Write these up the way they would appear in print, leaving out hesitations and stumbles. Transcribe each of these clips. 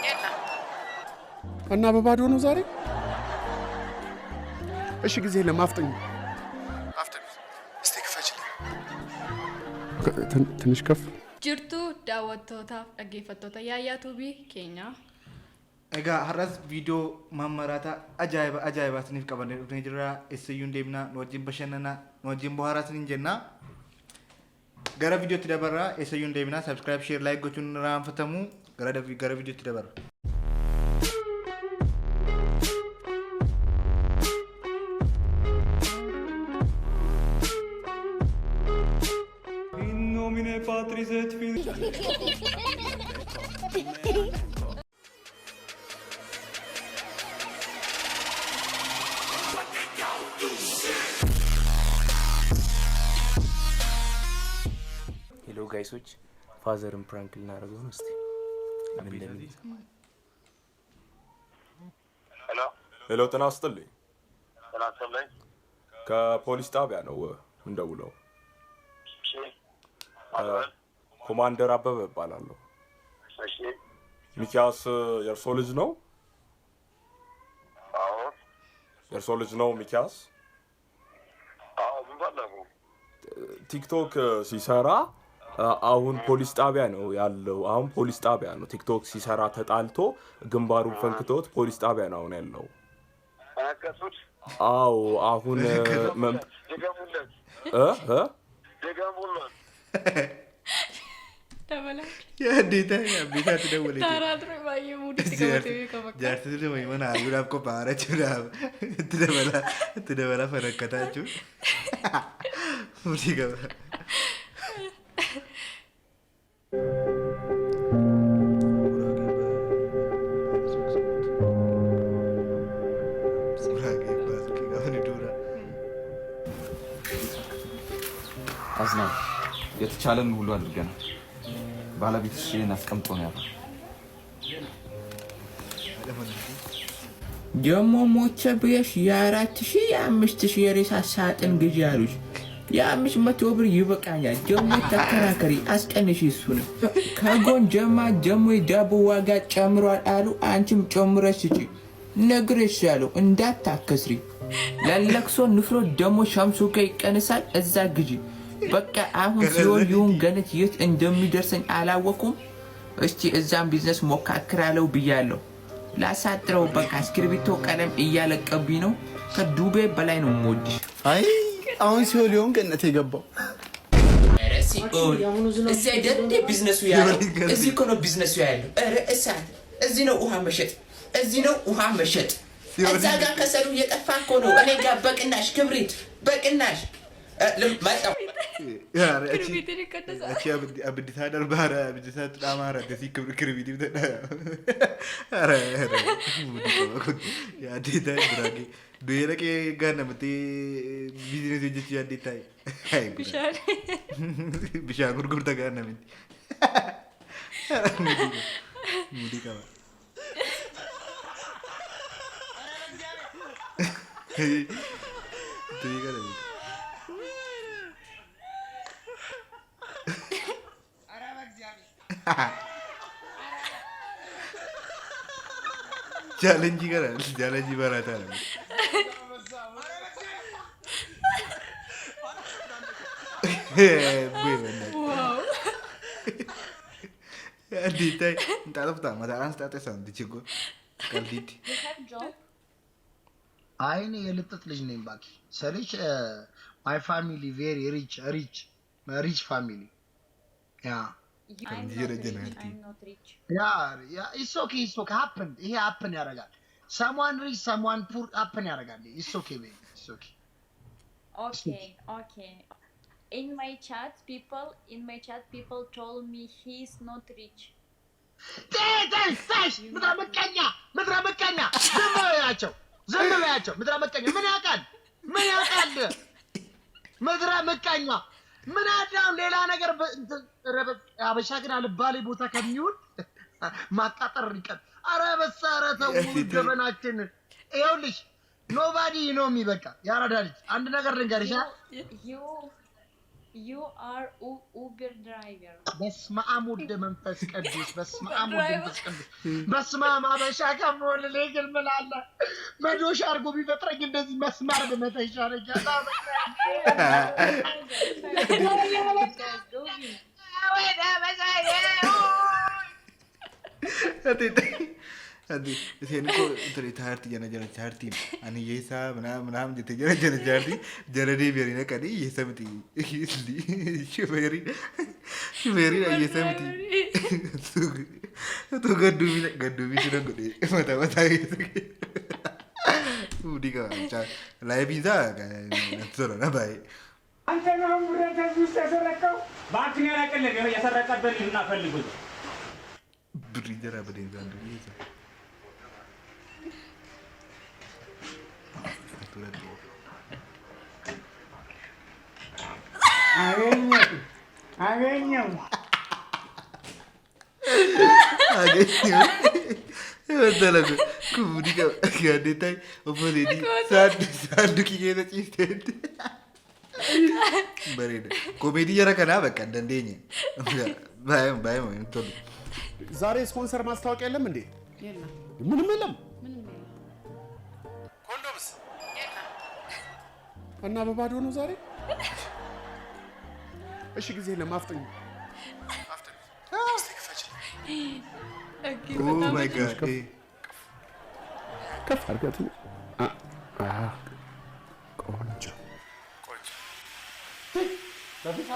የለም እና በባዶ ነው ዛሬ እሺ ጊዜ ለማፍጠኝ እስቲ ክፈችልኝ ትንሽ ከፍ ጅርቱ ዳወቶታ አገፈቶታ ያያቱቢ ኬኛ Ega har'as video mammarata ajaa'iba isiniif qabannee dhufnee jirra. Eessayyuu deemna nu wajjin bashannana nu wajjin bohaaraa isiniin jenna. Gara viidiyootti dabarra eessayyuu deemna subscribe share like gochuun raanfatamu gara viidiyootti dabarra. In nomine Patris et Filii ጋይሶች ፋዘርን ፕራንክ ልናደርገው ነው። እስቲ ሄሎ ጤና ይስጥልኝ። ከፖሊስ ጣቢያ ነው እንደውለው። ኮማንደር አበበ እባላለሁ። ሚኪያስ የእርሶ ልጅ ነው? አዎ የእርሶ ልጅ ነው ሚኪያስ? አዎ ቲክቶክ ሲሰራ አሁን ፖሊስ ጣቢያ ነው ያለው። አሁን ፖሊስ ጣቢያ ነው ቲክቶክ ሲሰራ ተጣልቶ ግንባሩን ፈንክቶት ፖሊስ ጣቢያ ነው ያለው። አዎ አሁን ደገሙለት ተበላክ ያዲታ ትደውልልኝ ታራድሮ ባየሙድ ትገበቴ ከመካ ጃርት ወይ ማን አዩራብ ኮ ባራቹራ ትደበላ ፈረከታችሁ ሙዲ ገባ አዝና የተቻለን ሁሉ አድርገናል። ባለቤትሽን አስቀምጦ ነው ያለው። ደሞ ሞቼ ብዬሽ የ4000 የ5000 የሬሳ ሳጥን ግዢ አሉሽ። የ500 ብር ይበቃኛል። ደሞ ተከራከሪ አስቀንሽ። እሱን ከጎን ደሞ የዳቦ ዋጋ ጨምሯል አሉ። አንቺም ጨምረሽ ስጪ። ነግሬሻለሁ እንዳታከስሪ። ለለቅሶ ንፍሮ ደሞ ሻምሱ ይቀንሳል። እዛ ግዢ። በቃ አሁን ሲሆን ይሁን ገነት የት እንደሚደርሰኝ አላወኩም። እስቲ እዛም ቢዝነስ ሞካክራለሁ ብያለሁ። ላሳጥረው በቃ እስክሪብቶ ቀለም እያለቀብኝ ነው። ከዱቤ በላይ ነው የምወድሽ። አይ አሁን ሲሆን ይሁን ገነት የገባው እዚህ አይደል ቢዝነሱ ያለው? እዚህ እኮ ነው ቢዝነሱ ያለው። ኧረ እሳት! እዚህ ነው ውሃ መሸጥ፣ እዚህ ነው ውሃ መሸጥ። እዛ ጋር ከሰሉ እየጠፋ እኮ ነው። እኔ ጋር በቅናሽ ክብሪት በቅናሽ ለማጣው እቺ አብዲታ ደርባራ አብዲታ ጣማራ ደሲ ክብሪት አረ ያዲታ ድራጊ ዱየረቄ ጋነምቲ ቢዝነስ እጅ ያዲታ ቢሻን ጉርጉርታ ጋነምቲ ሙዲ ካባ ቻሌንጅ ይገራል ቻሌንጅ ይበራታል ዋው ያዲታ እንጣለፍታ ማዳራን ስታጠሳን ዲችጎ ካልዲት አይኔ የልጥጥ ልጅ ነኝ ባኪ ሰሪች ማይ ፋሚሊ ቬሪ ሪች ፋሚሊ ያ I'm not rich. Yeah, it's okay. Happen. It happen, yaragal. Someone rich, someone poor. Happen, yaragal. It's okay, baby. It's okay. Okay. In my chat, people told me he's not rich. ምድረ መቀኛ ዝም በያቸው ምድረ መቀኛ ምን ያውቃል ምድረ መቀኛ ምን አዳም ሌላ ነገር አበሻ ግን አልባሌ ቦታ ከሚውል ማቃጠር ይቀር። አረ በሳረ ተው ገበናችን ይኸውልሽ ኖባዲ ኖ ሚ በቃ ያራዳ ልጅ አንድ ነገር ልንገርሽ You are Uber driver. በስመ አብ ወልደ መንፈስ ቅዱስ በስመ አብ ወልደ መንፈስ ቅዱስ በስመ አብ አበሻ ከሞል ለግል መላላ መዶሽ አርጎ ቢፈጥረኝ እንደዚህ መስማር በመታ ይሻለኛል። Adi, sini ko teri charti jana charti. Ani yesa mana jete jana charti. Jana di biari na kadi yesa mati. Shiveri na yesa mati. Tu gadu mi tu nangode. Mata yesa. Udi ka cha. Lai pizza ka. Solo na bai. Ante na hamburger ka gusta sarakau. Baat ni ara kalle ga yesa rakat bani na falligu. Buri jara badin zandu yesa. Agenyo. Betul aku. Kubudi kau ada tay apa tadi? Sandu kira cipta. Beredar. Komedi jara kenapa kan dandenya? Bayam itu. ዛሬ ስፖንሰር ማስታወቂያ የለም እንዴ? የለም። ምንም የለም። ኮንዶምስ የለም። እና በባዶ ነው ዛሬ? እሺ ጊዜ የለም። አፍጥኝ። Oh my god. ከፍ አድርጋት። ቆንጆ በፊት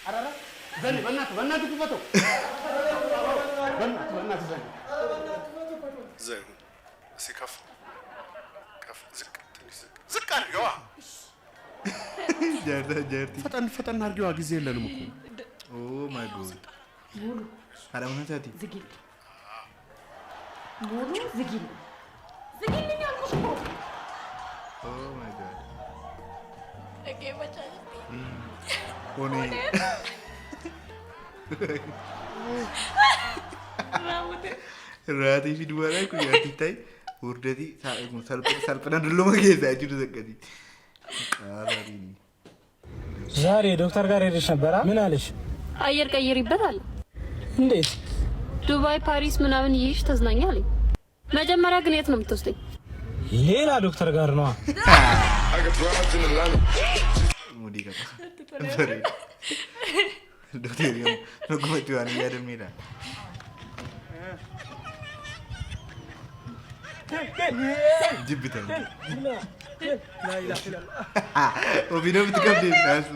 አራራ ዘኔ በእናትህ ክፈተው። በእናትህ ዘኔ እስኪ ከፍ ዝቅ ዝቅ አድርገዋ። ጀርቲ ፈጠን አድርገዋ። ጊዜ የለንም እኮ። Oh my god. ሙሉ Ada mana tadi? ዝጊል ሙሉ ዝጊል ዝጊልኝ አልኩሽ እኮ። Oh my god. እጌ በቻለ Oni. Rati video mana aku ya titai. Urdati salpenan dulu magi saya juga sekali. Hari ini. ዛሬ ዶክተር ጋር ሄደሽ ነበር? ምን አለሽ? አየር ቀይሪበታል። እንዴት? ዱባይ፣ ፓሪስ ምናምን ይይሽ ተዝናኛለኝ። መጀመሪያ ግን የት ነው የምትወስደኝ? ሌላ ዶክተር ጋር ነው። ሙዲ ከታ ዶክተር ነው ነጉመት ያኔ ያደምኔዳ ጅብታ ኦቢኖ ብትከብደ ናሱ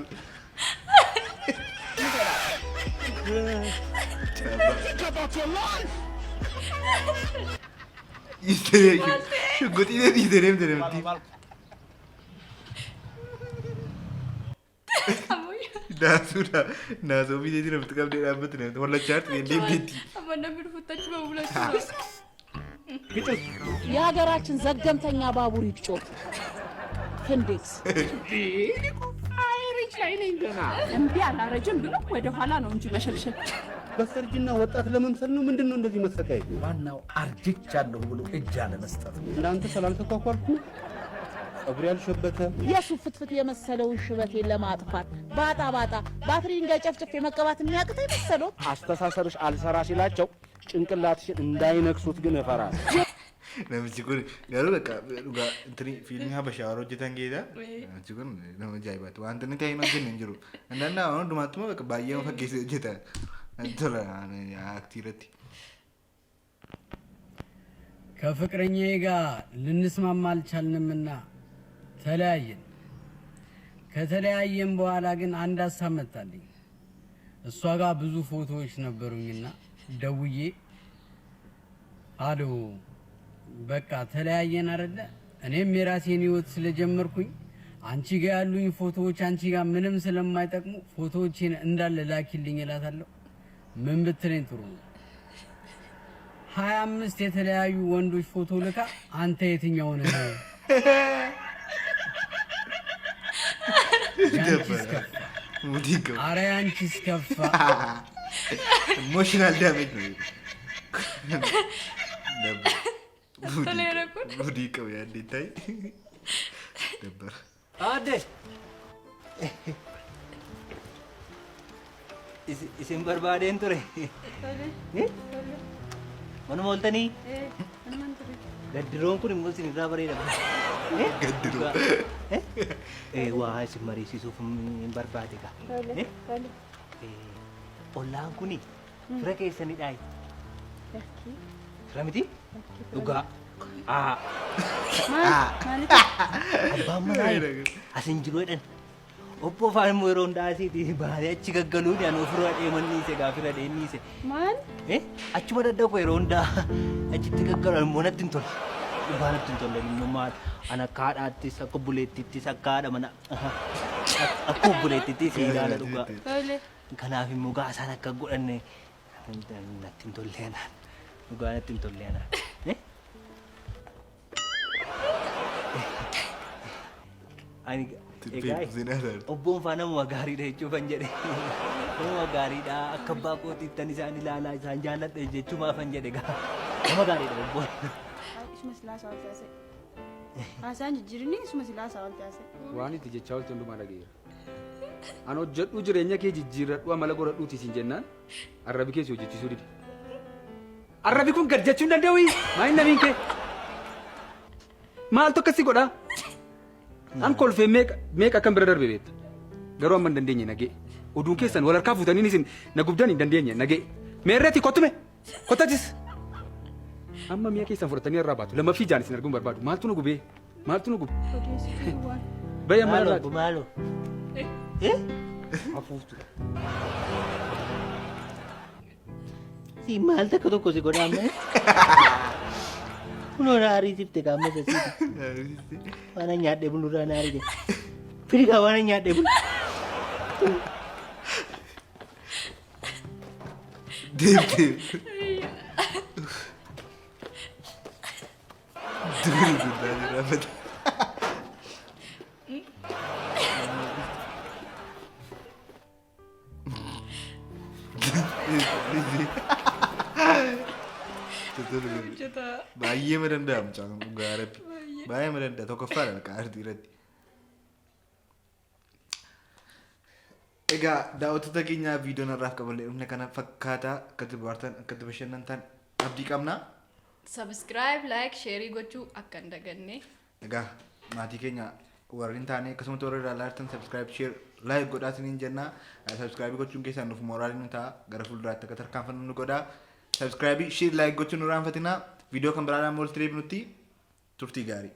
ሽጉጥ ይዘረም ናሱ ቢዴቲ ነው ብትከብደ ያበት ነው ወላቻት እንዴት አማና ምን ፈታች በሙላችሁ የሀገራችን ዘገምተኛ ባቡር ይጮት እንዴት አይሪች ላይ ነኝ ገና እምቢ አላረጅም ብሎ ወደ ኋላ ነው እንጂ መሸልሸል በሰርጅና ወጣት ለመምሰል ነው። ምንድነው እንደዚህ መሰቃየት? ዋናው አርጅቻለሁ ብሎ እጅ አለ መስጠት። እናንተ ስላልተኳኳልኩ ጸጉር ያልሸበተ የሱ ፍትፍት የመሰለውን ሽበቴን ለማጥፋት ባጣ ባትሪን ገጨፍጭፍ የመቀባት የሚያቅት የመሰለው አስተሳሰብሽ አልሰራ ሲላቸው ጭንቅላትሽን እንዳይነክሱት ግን እፈራለሁ። ነምስኩን ያሉ በቃ ዱጋ እንትኒ ፊልም ሀበሻ ወሮጀታን ጌዳ ነምስኩን ነምጃይባት ዋንተ ነታይ ነው ግን እንጅሩ እንደና አሁን ዱማቱማ በቃ ባየው ፈገሰ ጀታ እንተላ አክቲረቲ ከፍቅረኛዬ ጋር ልንስማማ አልቻልንምና ተለያየን። ከተለያየን በኋላ ግን አንድ ሀሳብ መጣልኝ። እሷ ጋር ብዙ ፎቶዎች ነበሩኝና ደውዬ አሎ በቃ ተለያየን አይደለ? እኔም የራሴን ህይወት ስለጀመርኩኝ አንቺ ጋር ያሉኝ ፎቶዎች አንቺ ጋር ምንም ስለማይጠቅሙ ፎቶዎችን እንዳለ ላኪልኝ እላታለሁ። ምን ብትለኝ ጥሩ ነው? 25 የተለያዩ ወንዶች ፎቶ ልካ አንተ የትኛው ነህ? ሙዲጎ አረ አንቺስ ከፋ። ኢሞሽናል ዳሜጅ ነው ሙዲጎ ያንዴታይ ነበር አዴ isin barbaadeen ture. Manuma ooltanii? Gaddiroon kun immoo isin irraa bareeda. Gaddiroo. Waa isin mariisisuuf hin barbaade gaa. Ollaan kuni fira keessanidhaa. Fira miti? Dhugaa. Abbaan manaa asin jiru jedhan. Obbo Faan immoo yeroo hundaa asiiti baatee achi gaggaluu dhaan ofirraa deemanniise gaafira deemniise. Maal? Achuma daddabu yeroo hundaa achitti gaggalan immoo natti hin tolle. Dhugaa natti hin tolle immoo maal ana akka haadhaattis akka obboleettittis akka haadha mana akka obboleettittis ilaala dhugaa. Kanaaf immoo gaasaan akka godhanne natti hin tolle anaan. Dhugaa natti hin tolle anaan. Ani obboon faa namuma gaariidha jechuufan jedhe. Namuma gaariidha akka abbaa kootiittan isaan ilaalaa isaan jaalladha jechuumaafan jedhe gaa. Nama gaariidha obboon. Isuma silaa isaa ol taasise. Haasaan jijjiirinni isuma silaa isaa ol taasise. Waan itti jechaa olti hundumaa dhageera. Ani hojjedhu jireenya kee jijjiirradhu amala godhadhuuti isin jennaan arrabi keessi hojjechiisuu dide. Arrabi kun gad jechuu hin danda'u maal namiin kee? Maaltu akkasii godhaa? An kolfee meeqa akkam bira darbe beekta. Garuu amma hin dandeenye nagee. Oduun keessan wal harkaa fuutanii isin na gubdan hin dandeenye nagee. Meerreeti kottume kottatis. Amma mi'a keessan fudhatanii irraa baatu. Lammaffii jaan isin arguun barbaadu. Maaltu nu gubee? Maaltu nu gube? Bayya maal laatu? Maaloo? Hafuuftu. Si maal takka tokko si godhaa amma? Kuno nari sifte kamu sesi. Mana nyade bulu nari je. Pilih kawan nyade bulu. Deep. Dulu dari rapat. Baay'ee madanda'amu caalu gaaratti. Baay'ee madanda'a tokkoffaadha qaartii irratti. Egaa daawwattoota keenyaa viidiyoon irraaf qaballee dhumne kana fakkaataa akkatti bohaartan akkatti bashannantan abdii qabna. Subscribe, like, share gochuu akka hin daganne. Egaa maatii keenya warri hin taane akkasumas warri ilaalaa jirtan subscribe, share, like godhaatiniin jenna. Subscribe gochuun keessaan nuuf mooraalii nu ta'a gara fuulduraatti akka tarkaanfannu nu godha. Subscribe, share, like gochuun nu raanfatina. Video kan biraadhaan walitti deebinutti turtii gaarii.